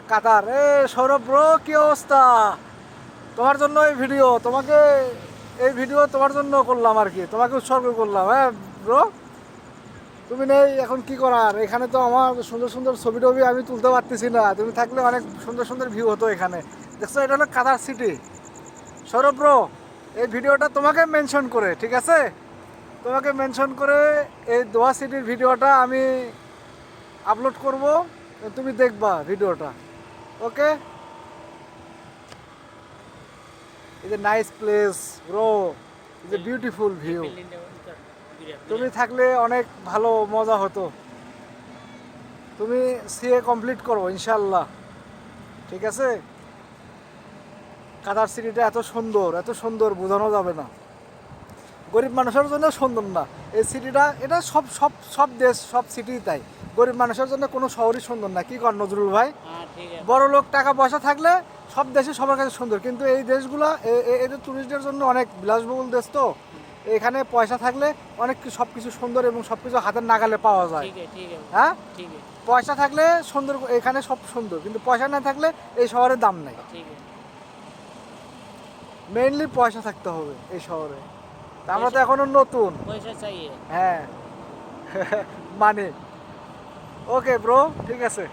কাতার Sourav bro, কি অবস্থা? তোমার জন্য এই ভিডিও, এই ভিডিও তোমার জন্য করলাম আর কি, তোমাকে উৎসর্গ করলাম। হ্যাঁ ব্রো, তুমি নেই এখন কি করার? এখানে তো আমার সুন্দর সুন্দর ছবি টবি আমি তুলতে পারতেছি না, তুমি থাকলে অনেক সুন্দর সুন্দর ভিউ হতো এখানে। দেখছো, এটা হলো কাতার সিটি। সৌরভ ব্রো, এই ভিডিওটা তোমাকে মেনশন করে, ঠিক আছে, তোমাকে মেনশন করে এই দোয়া সিটির ভিডিওটা আমি আপলোড করব, তুমি দেখবা ভিডিওটা। Okay, is a nice place bro, is a beautiful view. তুমি থাকলে অনেক ভালো মজা হতো। তুমি সিএ কমপ্লিট করো ইনশাল্লাহ, ঠিক আছে? কাতার সিটিটা এত সুন্দর, এত সুন্দর বোঝানো যাবে না। গরিব মানুষের জন্য সুন্দর না এই সিটিটা, এটা সব সব সব দেশ সব সিটি তাই। গরিব মানুষের জন্য কোনো শহরই সুন্দর না, কি কর নজরুল ভাই? বড় লোক টাকা পয়সা থাকলে সব দেশে সবার কাছে সুন্দর, কিন্তু এই দেশগুলো এদের টুরিস্টদের জন্য অনেক বিলাসবহুল দেশ তো। এখানে পয়সা থাকলে অনেক সব কিছু সুন্দর এবং সব কিছু হাতের নাগালে পাওয়া যায়। হ্যাঁ, পয়সা থাকলে সুন্দর, এখানে সব সুন্দর, কিন্তু পয়সা না থাকলে এই শহরের দাম নাই। মেইনলি পয়সা থাকতে হবে এই শহরে। তা আমরা তো এখনো নতুন, পয়সা চাই। হ্যাঁ। মানে ওকে ব্রো, ঠিক আছে।